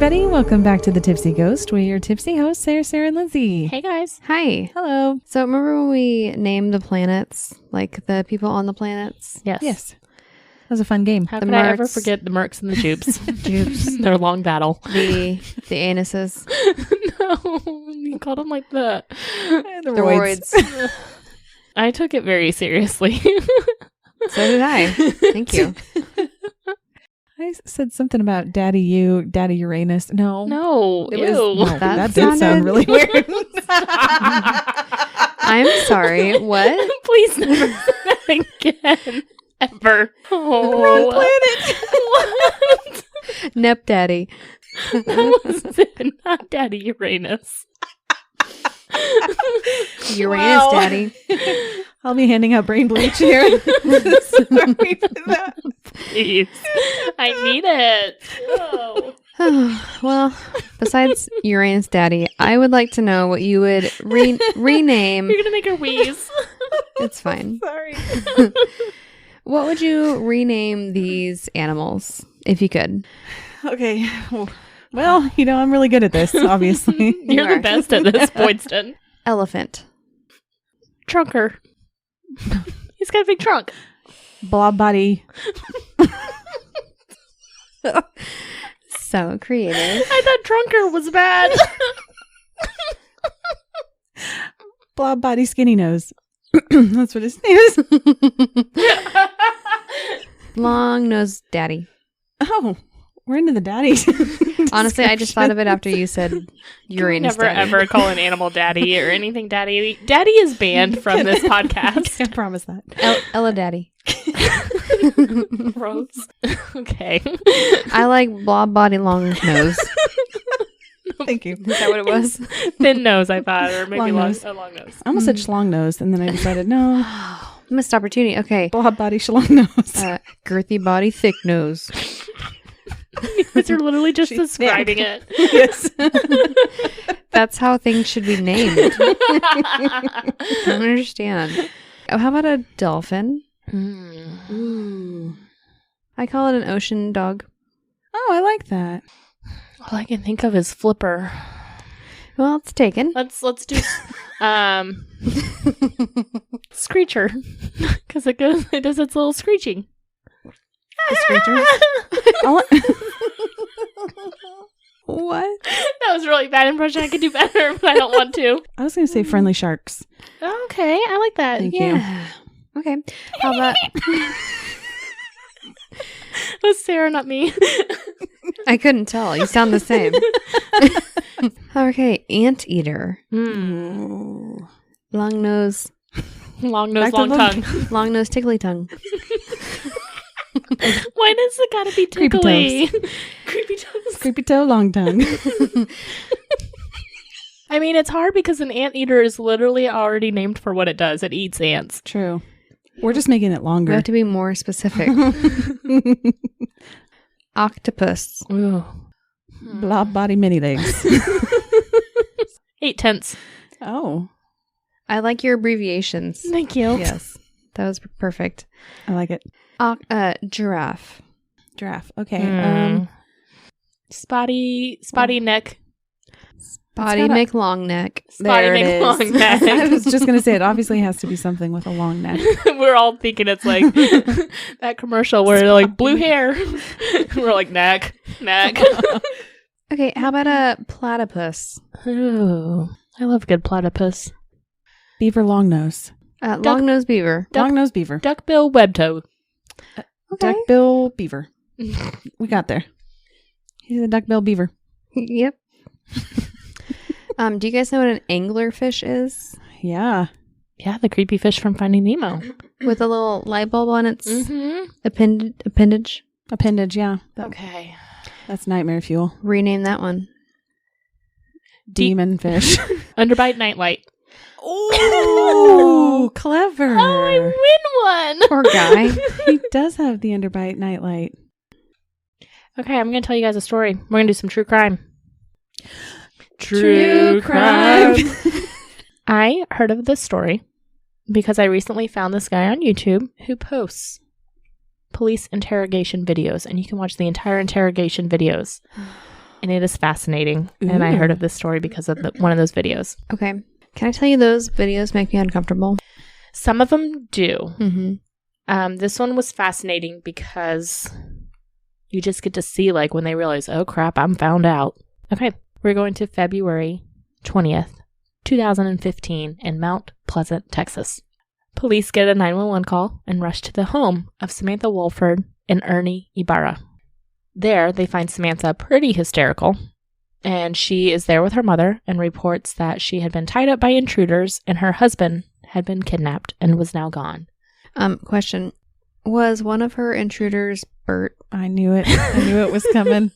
everybody. Welcome back to The Tipsy Ghost. We're your tipsy hosts, Sarah, and Lindsay. Hey, guys. Hi. Hello. So remember when we named the planets, like the people on the planets? Yes. Yes. That was a fun game. How The could I ever Mercs. forget the Mercs and the Jupes? Jupes. Their long battle. The anuses. No, you called them like the The roids. I took it very seriously. So did I. Thank you. I said something about Daddy Uranus. No. No, It ew. was, no, that did sounded- sound really weird. I'm sorry. What? Please never say that again. Ever. Oh. What? Nep Daddy. That was it. Not Daddy Uranus. Uranus Wow. Daddy. I'll be handing out brain bleach here. Sorry for that. Please. I need it. Oh. Well, besides Uranus Daddy, I would like to know what you would rename. You're going to make her wheeze. It's fine. Sorry. What would you rename these animals if you could? Okay. Well, I'm really good at this, obviously. You're are. the best at this, Boydston. Elephant. Trunker. He's got a big trunk. Blob body. So creative. I thought Trunker was bad. Blob body skinny nose. That's what his name is. Long nose daddy. Oh, we're into the daddies. Honestly, I just thought of it after you said Uranus Never daddy. ever call an animal daddy or anything daddy. Daddy is banned from this podcast. Can't promise that. Ella daddy. Gross. Okay. I like blob body long nose. Thank you. Is that what it was? Thin nose, I thought, or maybe Long nose. a long nose. I almost said schlong nose, and then I decided, no, Missed opportunity. Okay. blob body schlong nose. Girthy body, thick nose. Because you're literally just She's describing thick. it. Yes. That's how things should be named. I don't understand. Oh, how about a dolphin? Ooh. I call it an ocean dog. Oh, I like that. All I can think of is Flipper. Well, it's taken. Let's do Screecher. Because it does its little screeching. The screechers. What? That was a really bad impression. I could do better, but I don't want to. I was going to say friendly sharks. Okay, I like that. Thank you. Yeah. Okay. How about It was Sarah, not me. I couldn't tell. You sound the same. Okay, anteater. Ooh. Long nose. Long nose, Back to long the- tongue. Long nose, tickly tongue. Why does it gotta be Creepy tickly? Creepy toes. Creepy toe, long tongue. I mean, it's hard because an anteater is literally already named for what it does. It eats ants. True. We're just making it We longer. have to be more specific. Octopus. Ooh. Blob body mini legs. 8/10. Oh, I like your abbreviations. Thank you. Yes. That was perfect. I like it. Giraffe. Giraffe. Okay. Spotty neck. Body gotta- make long neck. Spotty There it make is. long neck. I was just going to say it obviously has to be something with a long neck. We're all thinking it's like that commercial where they're like blue hair. We're like neck. Okay, how about a platypus? Ooh, I love good platypus. Beaver long nose. Long nose beaver. Long nose beaver. Duckbill webtoe. Okay. Duckbill beaver. We got there. He's a duckbill beaver. Yep. Do you guys know what an anglerfish is? Yeah. Yeah, the creepy fish from Finding Nemo. With a little light bulb on its Mm-hmm. appendage. Appendage, yeah. Okay. That's nightmare fuel. Rename that one. Demon fish. Underbite nightlight. Ooh, clever. Oh, I win one. Poor guy. He does have the underbite nightlight. Okay, I'm going to tell you guys a story. We're going to do some true crime. True crime. I heard of this story because I recently found this guy on YouTube who posts police interrogation videos, and you can watch the entire interrogation videos And it is fascinating. And I heard of this story because of one of those videos. Okay. Can I tell you those videos make me uncomfortable? Some of them do. Mm-hmm. This one was fascinating because you just get to see like when they realize, oh crap, I'm found out. Okay. We're going to February 20th, 2015 in Mount Pleasant, Texas. Police get a 911 call and rush to the home of Samantha Wolford and Ernie Ibarra. There, they find Samantha pretty hysterical, and she is there with her mother and reports that she had been tied up by intruders and her husband had been kidnapped and was now gone. Question. Was one of her intruders Bert? I knew it. I knew it was coming.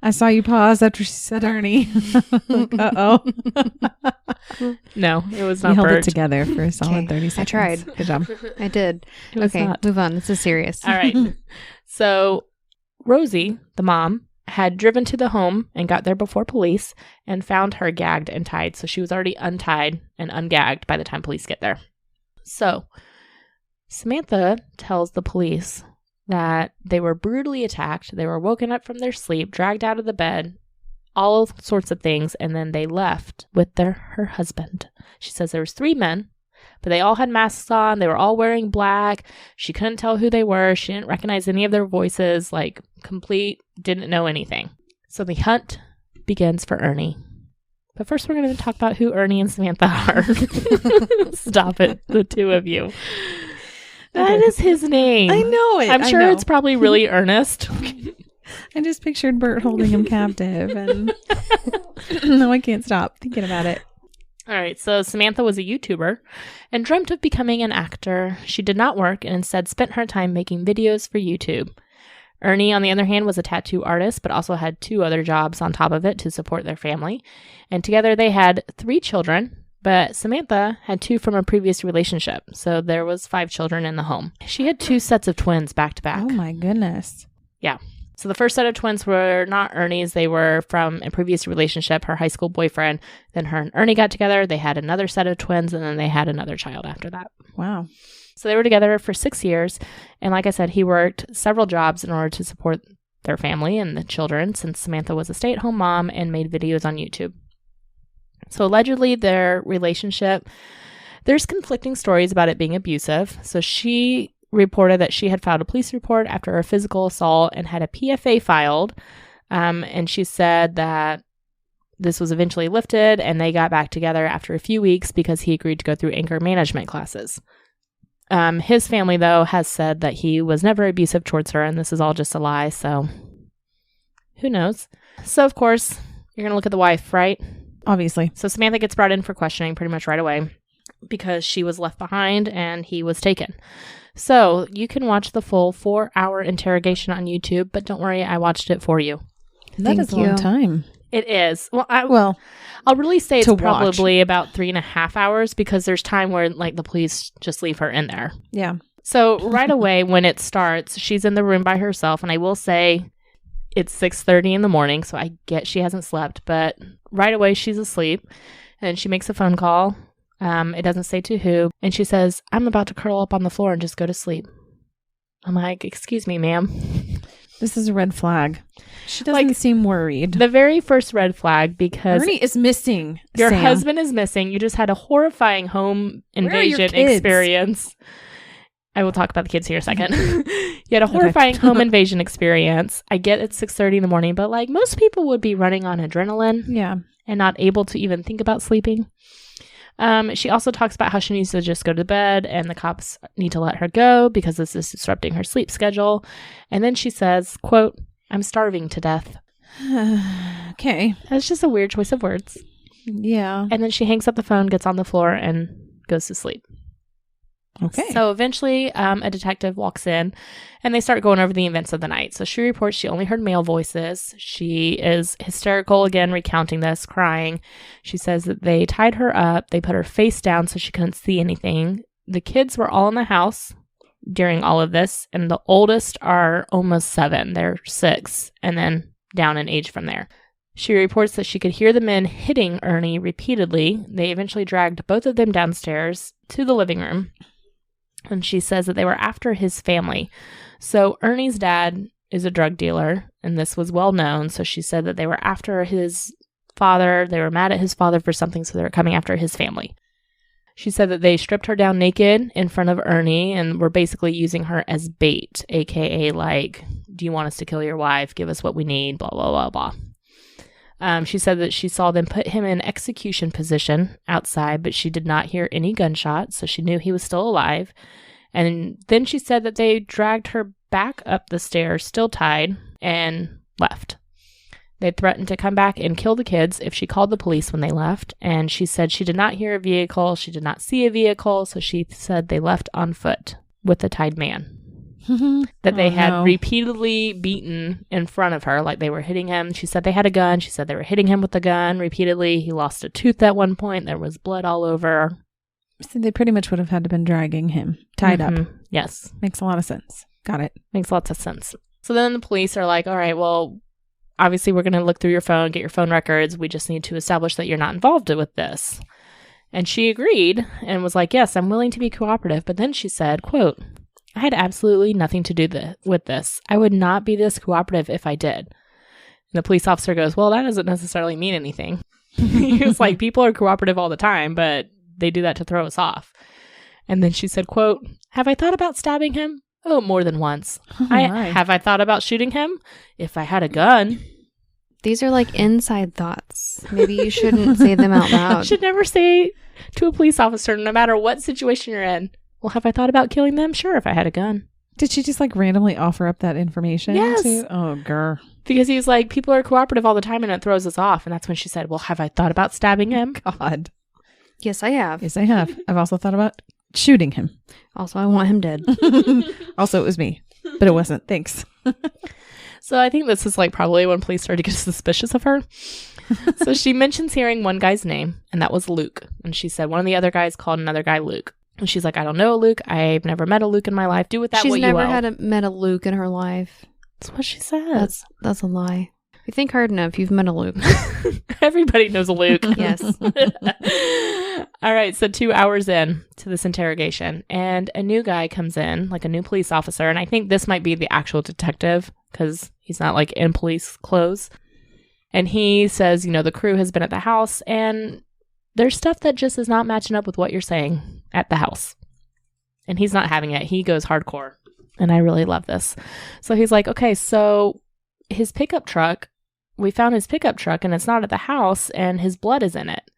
I saw you pause after she said Ernie. Like, uh-oh. No, it was You not held Bert. it together for a solid 30 seconds. I tried. Good job. I did. It was Okay, not. move on. This is serious. All right. So Rosie, the mom, had driven to the home and got there before police and found her gagged and tied. So she was already untied and ungagged by the time police get there. So Samantha tells the police that they were brutally attacked. They were woken up from their sleep, dragged out of the bed, all sorts of things, and then they left with her husband. She says there was 3 men, but they all had masks on. They were all wearing black. She couldn't tell who they were. She didn't recognize any of their voices, like complete, didn't know anything. So the hunt begins for Ernie. But first we're going to talk about who Ernie and Samantha are. Stop it, the two of you. That is his name. I know it. I'm I sure know. it's probably really earnest. I just pictured Bert holding him captive, and no, I can't stop thinking about it. All right, so Samantha was a YouTuber and dreamt of becoming an actor. She did not work and instead spent her time making videos for YouTube. Ernie, on the other hand, was a tattoo artist, but also had 2 other jobs on top of it to support their family. And together they had 3 children, but Samantha had 2 from a previous relationship, so there was 5 children in the home. She had 2 sets of twins back to back. Oh my goodness. Yeah. So the first set of twins were not Ernie's. They were from a previous relationship, her high school boyfriend. Then her and Ernie got together. They had another set of twins, and then they had another child after that. Wow. So they were together for 6 years. And like I said, he worked several jobs in order to support their family and the children, since Samantha was a stay-at-home mom and made videos on YouTube. So allegedly their relationship, there's conflicting stories about it being abusive. So she reported that she had filed a police report after a physical assault and had a PFA filed. And she said that this was eventually lifted and they got back together after a few weeks because he agreed to go through anger management classes. His family, though, has said that he was never abusive towards her, and this is all just a lie, so who knows? So, of course, you're going to look at the wife, right? Obviously. So Samantha gets brought in for questioning pretty much right away because she was left behind and he was taken. So you can watch the full 4-hour interrogation on YouTube, but don't worry, I watched it for you. That is a long time. It is. Well, I'll really say it's to probably about 3.5 hours because there's time where like the police just leave her in there. Yeah. So right away when it starts, she's in the room by herself, and I will say it's 6:30 in the morning, so I get she hasn't slept, but right away she's asleep, and she makes a phone call. It doesn't say to who, and she says, "I'm about to curl up on the floor and just go to sleep." I'm like, "Excuse me, ma'am." This is a red flag. She doesn't seem worried. The very first red flag, because Ernie is missing. your Sam. husband is missing. You just had a horrifying home Where are your invasion kids? experience. I will talk about the kids here in a second. You had a horrifying home invasion experience. I get it's 6:30 in the morning, but like most people would be running on adrenaline Yeah. and not able to even think about sleeping. She also talks about how she needs to just go to bed and the cops need to let her go because this is disrupting her sleep schedule. And then she says, quote, "I'm starving to death." Okay. That's just a weird choice of words. Yeah. And then she hangs up the phone, gets on the floor, and goes to sleep. Okay. So eventually a detective walks in and they start going over the events of the night. So she reports she only heard male voices. She is hysterical again, recounting this, crying. She says that they tied her up. They put her face down so she couldn't see anything. The kids were all in the house during all of this, and the oldest are almost 7. They're 6, and then down in age from there. She reports that she could hear the men hitting Ernie repeatedly. They eventually dragged both of them downstairs to the living room. And she says that they were after his family. So Ernie's dad is a drug dealer, and this was well known. So she said that they were after his father. They were mad at his father for something, so they were coming after his family. She said that they stripped her down naked in front of Ernie and were basically using her as bait, aka like, do you want us to kill your wife? Give us what we need, blah, blah, blah, blah. She said that she saw them put him in execution position outside, but she did not hear any gunshots, so she knew he was still alive. And then she said that they dragged her back up the stairs, still tied, and left. They threatened to come back and kill the kids if she called the police when they left. And she said she did not hear a vehicle. She did not see a vehicle. So she said they left on foot with the tied man that they had repeatedly beaten in front of her, like they were hitting him. She said they had a gun. She said they were hitting him with the gun repeatedly. He lost a tooth at one point. There was blood all over. So they pretty much would have had to been dragging him tied up. Yes. Makes a lot of sense. Got it. Makes lots of sense. So then the police are like, all right, well, obviously we're going to look through your phone, get your phone records. We just need to establish that you're not involved with this. And she agreed and was like, yes, I'm willing to be cooperative. But then she said, quote, I had absolutely nothing to do with this. I would not be this cooperative if I did. And the police officer goes, well, that doesn't necessarily mean anything. He was like, people are cooperative all the time, but they do that to throw us off. And then she said, quote, have I thought about stabbing him? Oh, more than once. Have I thought about shooting him? If I had a gun. These are like inside thoughts. Maybe you shouldn't say them out loud. Should never say to a police officer, no matter what situation you're in, well, have I thought about killing them? Sure, if I had a gun. Did she just like randomly offer up that information? Yes. Oh, grr. Because he's like, people are cooperative all the time and it throws us off. And that's when she said, well, have I thought about stabbing him? God. Yes, I have. Yes, I have. I've also thought about shooting him. Also, I want him dead. Also, it was me, but it wasn't. Thanks. So I think this is like probably when police started to get suspicious of her. So she mentions hearing one guy's name, and that was Luke. And she said one of the other guys called another guy Luke. And she's like, I don't know Luke. I've never met a Luke in my life. Do with that what you will. She's never met a Luke in her life. That's what she says. That's a lie. If you think hard enough, you've met a Luke. Everybody knows a Luke. Yes. All right. So 2 hours in to this interrogation, and a new guy comes in, like a new police officer. And I think this might be the actual detective because he's not like in police clothes. And he says, you know, the crew has been at the house and there's stuff that just is not matching up with what you're saying at the house. And he's not having it. He goes hardcore. And I really love this. So he's like, okay, so his pickup truck, we found his pickup truck and it's not at the house and his blood is in it.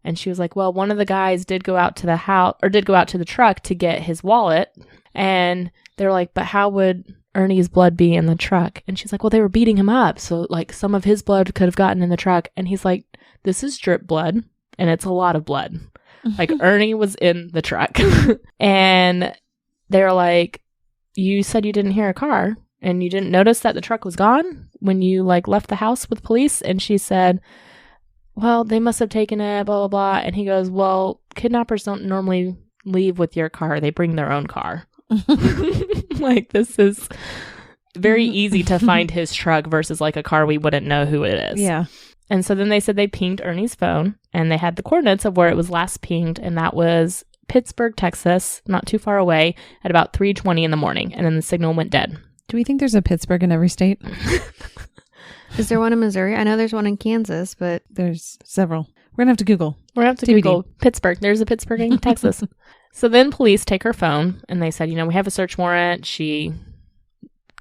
And she was like, well, one of the guys did go out to the house or did go out to the truck to get his wallet. And they're like, but how would Ernie's blood be in the truck? And she's like, well, they were beating him up. So like some of his blood could have gotten in the truck. And he's like, this is drip blood and it's a lot of blood. Like Ernie was in the truck. And they're like, you said you didn't hear a car and you didn't notice that the truck was gone when you like left the house with police. And she said, well, they must have taken it, blah, blah, blah. And he goes, well, kidnappers don't normally leave with your car. They bring their own car. Like, this is very easy to find his truck versus like a car we wouldn't know who it is. Yeah. And so then they said they pinged Ernie's phone and they had the coordinates of where it was last pinged. And that was Pittsburgh, Texas, not too far away at about 3:20 in the morning. And then the signal went dead. Do we think there's a Pittsburgh in every state? Is there one in Missouri? I know there's one in Kansas, but There's several. We're going to have to Google. We're going to have to TBD. Google Pittsburgh. There's a Pittsburgh in Texas. So then police take her phone and they said, you know, we have a search warrant. She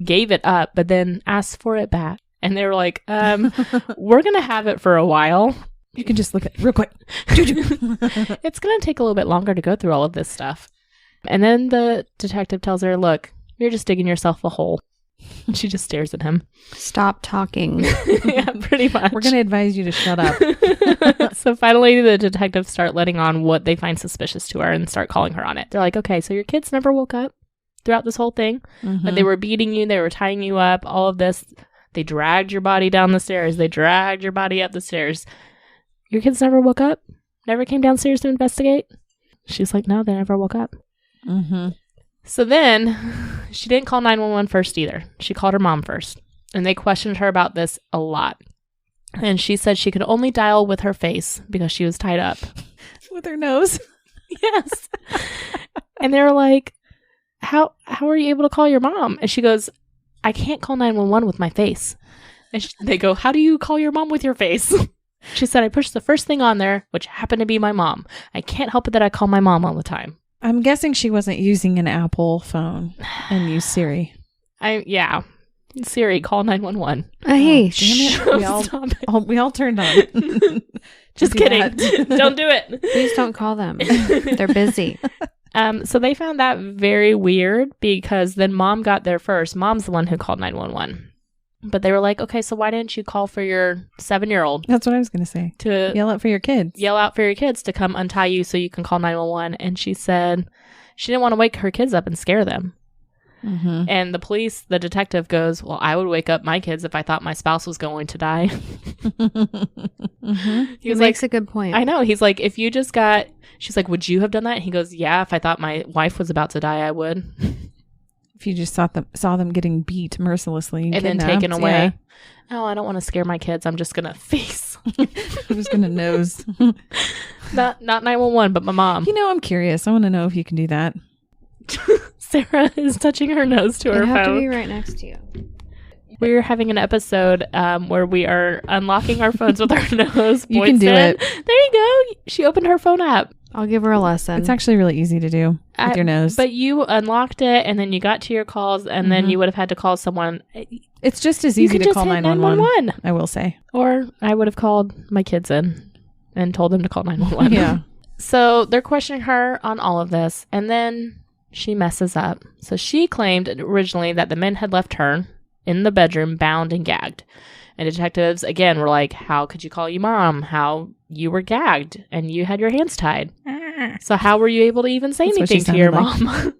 gave it up, but then asked for it back. And they were like, we're going to have it for a while. You can just look at it real quick. It's going to take a little bit longer to go through all of this stuff. And then the detective tells her, look, you're just digging yourself a hole. And she just stares at him. stop talking. Yeah, pretty much. We're going to advise you to shut up. So finally, the detectives start letting on what they find suspicious to her and start calling her on it. They're like, okay, so your kids never woke up throughout this whole thing. Mm-hmm. But they were beating you. They were tying you up. All of this. They dragged your body down the stairs. They dragged your body up the stairs. Your kids never woke up? Never came downstairs to investigate? She's like, no, they never woke up. Mm-hmm. So then she didn't call 911 first either. She called her mom first. And they questioned her about this a lot. And she said she could only dial with her face because she was tied up. With her nose. Yes. And they were like, how are you able to call your mom? And she goes, I can't call 911 with my face. And they go, how do you call your mom with your face? She said, I pushed the first thing on there, which happened to be my mom. I can't help it that I call my mom all the time. I'm guessing she wasn't using an Apple phone and used Siri. Yeah. Siri, call 911. Hey, Damn it. We all turned on. Just kidding. Don't do it. Please don't call them. They're busy. So they found that very weird because then mom got there first. Mom's the one who called 911. But they were like, okay, so why didn't you call for your 7-year-old? That's what I was going to say. To yell out for your kids. Yell out for your kids to come untie you so you can call 911. And she said she didn't want to wake her kids up and scare them. Mm-hmm. And the detective goes, well, I would wake up my kids if I thought my spouse was going to die. Mm-hmm. He makes a good point. I know. He's like, if you just she's like, would you have done that? He goes, yeah, if I thought my wife was about to die, I would. If you just saw them getting beat mercilessly and then taken away. Yeah. Oh, I don't want to scare my kids. I'm just going to face. I'm just going to nose. Not 911, but my mom. I'm curious. I want to know if you can do that. Sarah is touching her nose to her phone. I have to be right next to you. We're having an episode where we are unlocking our phones with our nose. You can do it. There you go. She opened her phone up. I'll give her a lesson. It's actually really easy to do with your nose. But you unlocked it, and then you got to your calls, and then you would have had to call someone. It's just as easy to call 911. I will say. Or I would have called my kids in and told them to call 911. Yeah. So they're questioning her on all of this, and then she messes up. So she claimed originally that the men had left her in the bedroom bound and gagged. And detectives, again, were like, how could you call your mom? How you were gagged and you had your hands tied. So how were you able to even say anything to your mom?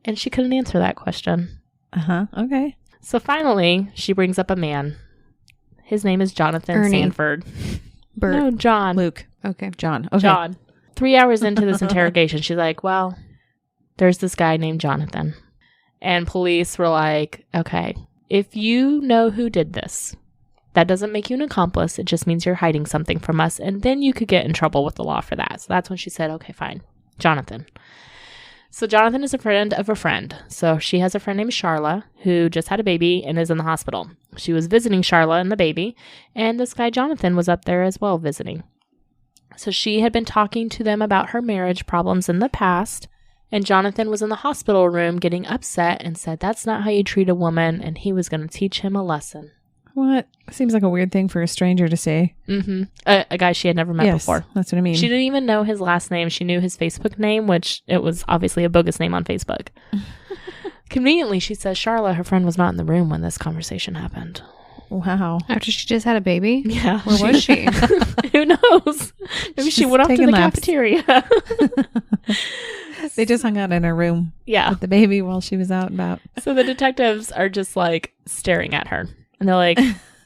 And she couldn't answer that question. Uh-huh. Okay. So finally, she brings up a man. His name is Jonathan Ernie. Sanford. Bert. No, John. Luke. Okay. John. Okay. John. 3 hours into this interrogation, she's like, well, there's this guy named Jonathan. And police were like, okay, if you know who did this, that doesn't make you an accomplice. It just means you're hiding something from us. And then you could get in trouble with the law for that. So that's when she said, okay, fine. Jonathan. So Jonathan is a friend of a friend. So she has a friend named Charla who just had a baby and is in the hospital. She was visiting Charla and the baby. And this guy Jonathan was up there as well visiting. So she had been talking to them about her marriage problems in the past. And Jonathan was in the hospital room getting upset and said, that's not how you treat a woman. And he was going to teach him a lesson. What? Seems like a weird thing for a stranger to say. Mm-hmm. A guy she had never met before. That's what I mean. She didn't even know his last name. She knew his Facebook name, which it was obviously a bogus name on Facebook. Conveniently, she says Charla, her friend, was not in the room when this conversation happened. Wow. After she just had a baby? Yeah. Where was she? Who knows? Maybe she went off to the cafeteria. They just hung out in her room with the baby while she was out and about. So the detectives are just like staring at her. And they're like,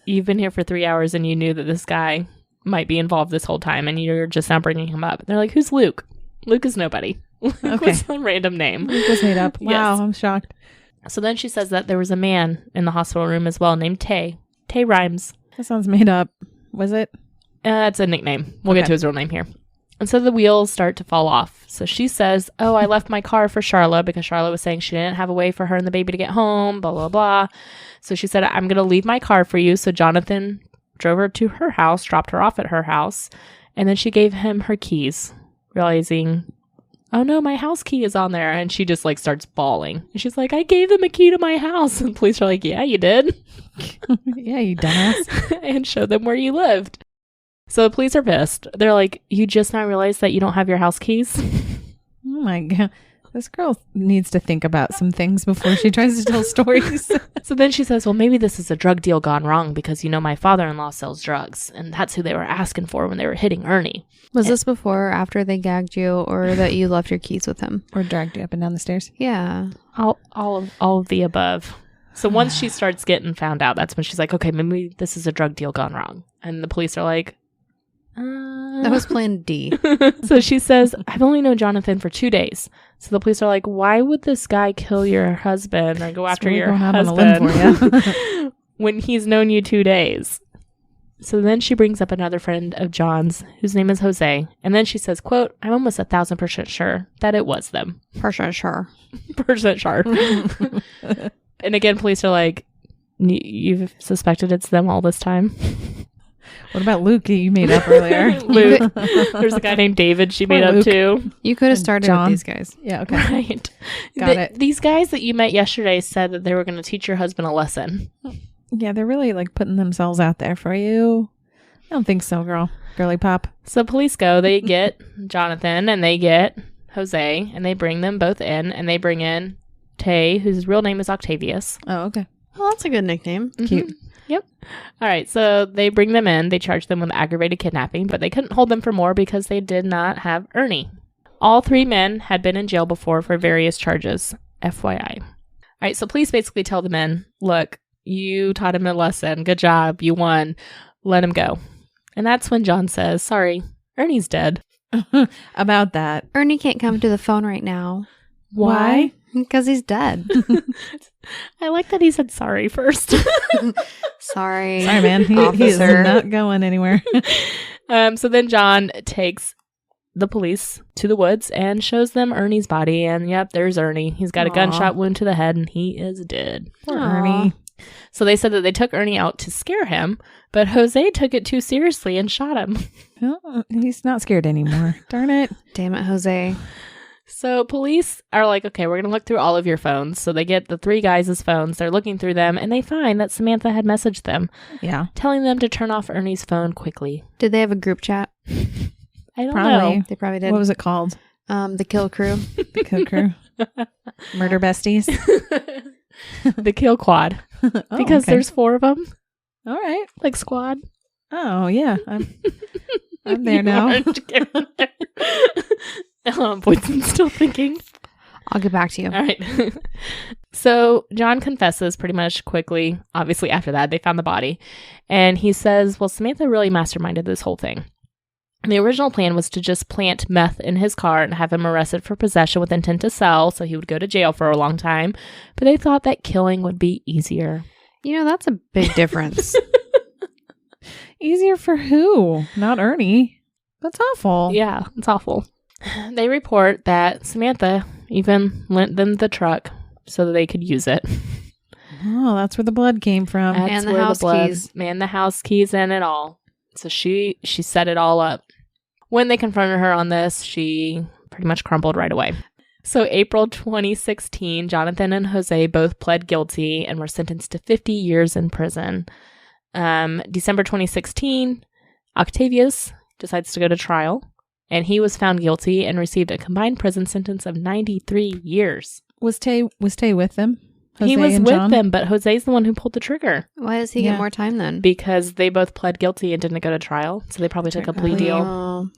you've been here for 3 hours and you knew that this guy might be involved this whole time and you're just now bringing him up. And they're like, who's Luke? Luke is nobody. Luke was some random name. Luke was made up. Wow, Yes. I'm shocked. So then she says that there was a man in the hospital room as well named Tay. Tay Rhymes. That sounds made up. Was it? That's a nickname. We'll get to his real name here. And so the wheels start to fall off. So she says, oh, I left my car for Charla because Charla was saying she didn't have a way for her and the baby to get home, blah, blah, blah. So she said, I'm going to leave my car for you. So Jonathan drove her to her house, dropped her off at her house. And then she gave him her keys, realizing, oh no, my house key is on there. And she just like starts bawling. And she's like, I gave them a key to my house. And police are like, yeah, you did. Yeah, you dumbass. And showed them where you lived. So the police are pissed. They're like, you just now realized that you don't have your house keys? Oh my God. This girl needs to think about some things before she tries to tell stories. So then she says, well, maybe this is a drug deal gone wrong because, my father-in-law sells drugs. And that's who they were asking for when they were hitting Ernie. Was this before or after they gagged you, or that you left your keys with him? Or dragged you up and down the stairs? Yeah. All of the above. So once she starts getting found out, that's when she's like, okay, maybe this is a drug deal gone wrong. And the police are like, that was plan D. So she says, I've only known Jonathan for 2 days. So the police are like, why would this guy kill your husband or go after your husband when he's known you 2 days? So then she brings up another friend of John's whose name is Jose. And then she says, quote, I'm almost 1,000% sure that it was them. Percent sure. Percent sure. And again, police are like, you've suspected it's them all this time. What about Luke that you made up earlier? Luke. There's a guy named David she made up Luke. too. You could have started John. with these guys. Yeah, okay. Right. Got it. These guys that you met yesterday said that they were going to teach your husband a lesson. Yeah, they're really like putting themselves out there for you. I don't think so, girl. Girly pop. So police go, they get Jonathan and they get Jose and they bring them both in and they bring in Tay, whose real name is Octavius. Oh, okay. Well, that's a good nickname. Cute. Yep. All right. So they bring them in. They charge them with aggravated kidnapping, but they couldn't hold them for more because they did not have Ernie. All three men had been in jail before for various charges. FYI. All right. So police basically tell the men, look, you taught him a lesson. Good job. You won. Let him go. And that's when John says, sorry, Ernie's dead. About that. Ernie can't come to the phone right now Why? because he's dead. I like that he said sorry first. Sorry. Sorry, man. He is Officer. not going anywhere. So then John takes the police to the woods and shows them Ernie's body. And yep, there's Ernie. He's got a Aw. gunshot wound to the head and he is dead. Poor Aw. Ernie. So they said that they took Ernie out to scare him, but Jose took it too seriously and shot him. Oh, he's not scared anymore. Darn it. Damn it, Jose. So police are like, okay, we're going to look through all of your phones. So they get the three guys' phones. They're looking through them and they find that Samantha had messaged them, Yeah. telling them to turn off Ernie's phone quickly. Did they have a group chat? I don't Probably. know. They probably did. What was it called? The Kill Crew. The Kill Crew. Murder Besties. The kill quad. Oh, Because okay. there's 4 of them, All right. like squad. Oh, yeah. I'm there now. Boydson's still thinking. I'll get back to you. All right. So John confesses pretty much quickly. Obviously, after that, they found the body. And he says, well, Samantha really masterminded this whole thing. The original plan was to just plant meth in his car and have him arrested for possession with intent to sell, so he would go to jail for a long time. But they thought that killing would be easier. You know, that's a big difference. Easier for who? Not Ernie. That's awful. Yeah, it's awful. They report that Samantha even lent them the truck so that they could use it. Oh, that's where the blood came from. That's And the where house blood- keys. And the house keys and it all. So she set it all up. When they confronted her on this, she pretty much crumbled right away. So April 2016, Jonathan and Jose both pled guilty and were sentenced to 50 years in prison. December 2016, Octavius decides to go to trial, and he was found guilty and received a combined prison sentence of 93 years. Was Tay with them? He Jose was and with John? them, but Jose's the one who pulled the trigger Why does he Yeah. get more time then? because they both pled guilty and didn't go to trial. So they probably took a plea deal. Oh,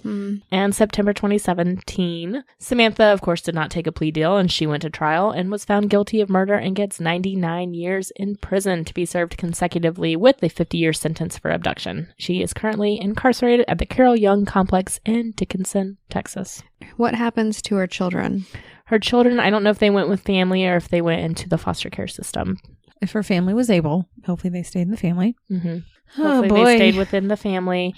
And September 2017, Samantha, of course, did not take a plea deal, and she went to trial and was found guilty of murder and gets 99 years in prison to be served consecutively with a 50-year sentence for abduction. She is currently incarcerated at the Carroll Young Complex in Dickinson, Texas. What happens to her children? Her children, I don't know if they went with family or if they went into the foster care system. If her family was able, hopefully they stayed in the family. Mm-hmm. Oh, Hopefully boy. they stayed within the family.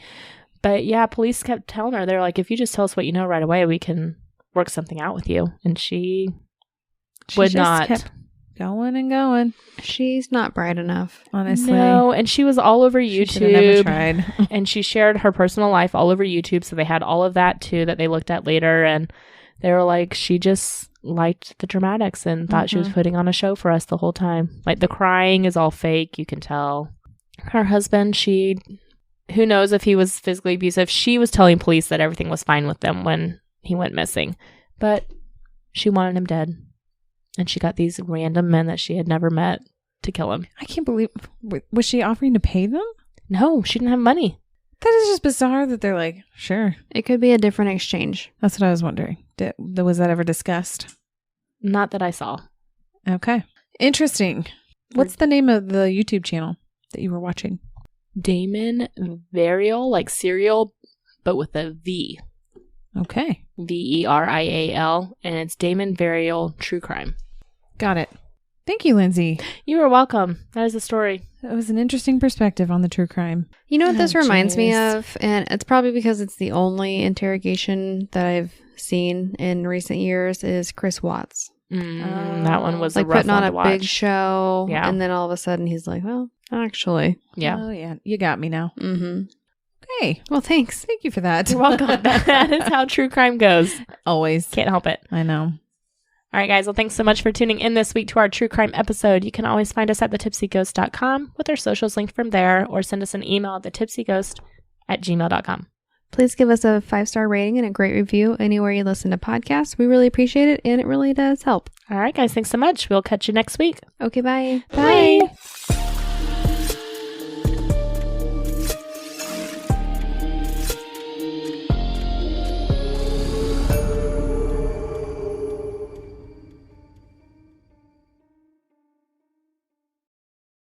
But yeah, police kept telling her, they're like, if you just tell us what you know right away, we can work something out with you. And she would just not. kept going and going. She's not bright enough. Honestly, No, and she was all over She should have never YouTube. tried. And she shared her personal life all over YouTube. So they had all of that too that they looked at later. And they were like, she just liked the dramatics and thought she was putting on a show for us the whole time. Like the crying is all fake. You can tell. Her husband, who knows if he was physically abusive. She was telling police that everything was fine with them when he went missing. But she wanted him dead. And she got these random men that she had never met to kill him. I can't believe. Was she offering to pay them? No, she didn't have money. That is just bizarre that they're like, sure. It could be a different exchange. That's what I was wondering. Was that ever discussed? Not that I saw. Okay. Interesting. What's the name of the YouTube channel that you were watching? Damon Varial, like cereal, but with a V. Okay. Verial. And it's Damon Varial True Crime. Got it. Thank you, Lindsay. You are welcome. That is the story. That was an interesting perspective on the true crime. You know what this Oh, reminds me jeez. of? And it's probably because it's the only interrogation that I've seen in recent years is Chris Watts. That one was Like a rough putting on one a to watch. big show. Yeah. And then all of a sudden he's like, well, actually. Yeah. Oh, yeah. You got me now. Mm-hmm. Hey, Well, thanks. thank you for that. You're welcome. That is how true crime goes. Always. Can't help it. I know. All right, guys. Well, thanks so much for tuning in this week to our true crime episode. You can always find us at thetipsyghost.com with our socials linked from there, or send us an email at thetipsyghost@gmail.com. Please give us a 5-star rating and a great review anywhere you listen to podcasts. We really appreciate it, and it really does help. All right, guys. Thanks so much. We'll catch you next week. Okay, bye. Bye.